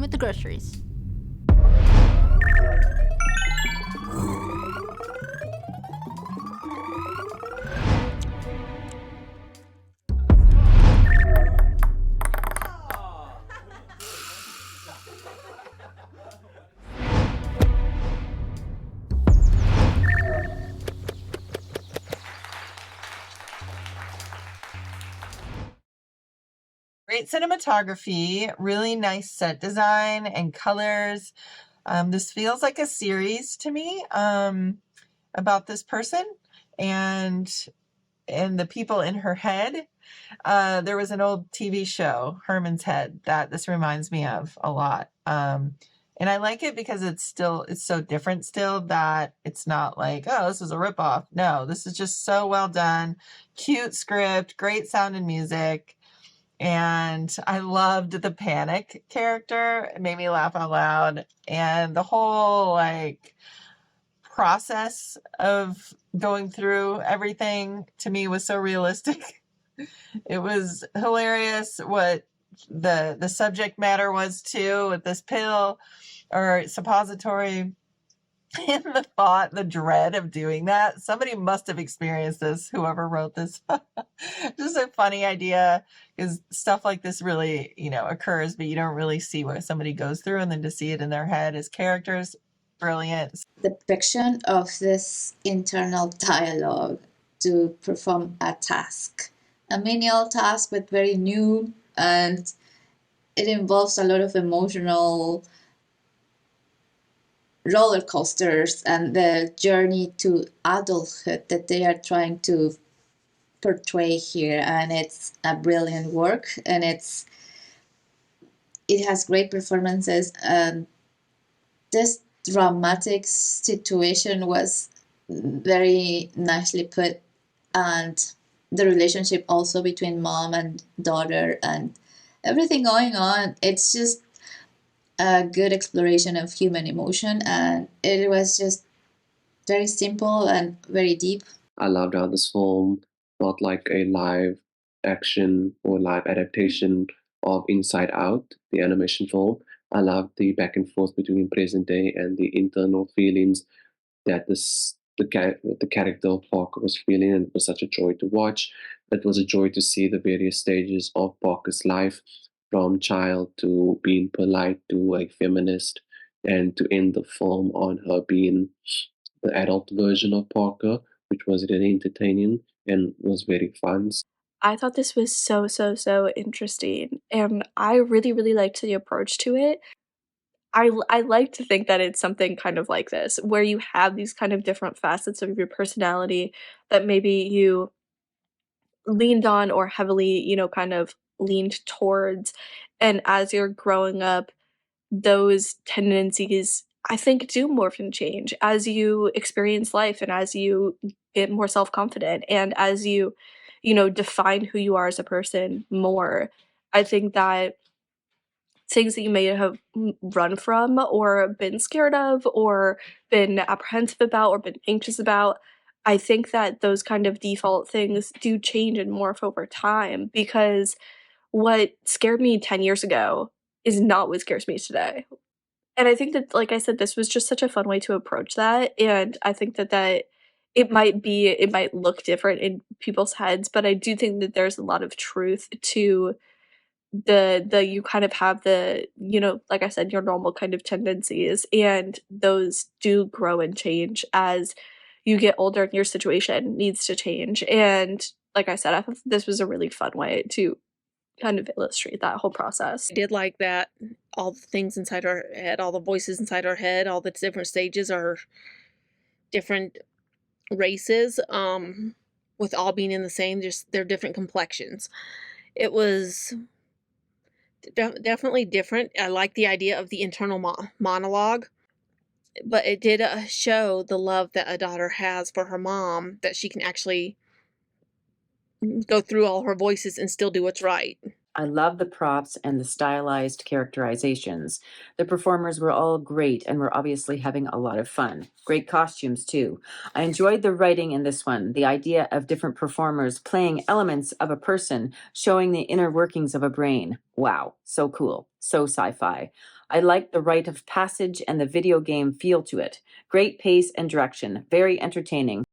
with the groceries. Great cinematography, really nice set design and colors. This feels like a series to me about this person and the people in her head. There was an old TV show, Herman's Head, that this reminds me of a lot. And I like it because it's so different still that it's not like, oh, this is a ripoff. No, this is just so well done. Cute script, great sound and music. And I loved the panic character. It made me laugh out loud. And the whole process of going through everything to me was so realistic. It was hilarious what the subject matter was too, with this pill or suppository. And the dread of doing that. Somebody must have experienced this, whoever wrote this. Just a funny idea, because stuff like this really, occurs, but you don't really see what somebody goes through, and then to see it in their head as characters, brilliant. The depiction of this internal dialogue to perform a task, a menial task, but very new, and it involves a lot of emotional roller coasters and the journey to adulthood that they are trying to portray here. And it's a brilliant work, and it has great performances, and this dramatic situation was very nicely put, and the relationship also between mom and daughter and everything going on, it's just a good exploration of human emotion, and it was just very simple and very deep. I loved how this film felt like a live action or live adaptation of Inside Out, the animation film. I loved the back and forth between present day and the internal feelings that the character of Parker was feeling, and it was such a joy to watch. It was a joy to see the various stages of Parker's life, from child to being polite to a feminist, and to end the film on her being the adult version of Parker, which was really entertaining and was very fun. I thought this was so, so, so interesting, and I really, really liked the approach to it. I like to think that it's something kind of like this, where you have these kind of different facets of your personality that maybe you leaned on or heavily, kind of leaned towards, and as you're growing up, those tendencies, I think, do morph and change as you experience life and as you get more self-confident and as you, define who you are as a person more. I think that things that you may have run from or been scared of or been apprehensive about or been anxious about, I think that those kind of default things do change and morph over time, because what scared me 10 years ago is not what scares me today. And I think that, like I said, this was just such a fun way to approach that, and I think that it might look different in people's heads, but I do think that there's a lot of truth to the you kind of have the, like I said, your normal kind of tendencies, and those do grow and change as you get older and your situation needs to change. And like I said, I thought this was a really fun way to kind of illustrate that whole process. I did like that all the things inside our head, all the voices inside our head, all the different stages are different races, with all being in the same, just they're different complexions. It was definitely different. I like the idea of the internal monologue, but it did show the love that a daughter has for her mom, that she can actually go through all her voices and still do what's right. I love the props and the stylized characterizations. The performers were all great and were obviously having a lot of fun. Great costumes, too. I enjoyed the writing in this one, the idea of different performers playing elements of a person, showing the inner workings of a brain. Wow, so cool, so sci-fi. I liked the rite of passage and the video game feel to it. Great pace and direction, very entertaining.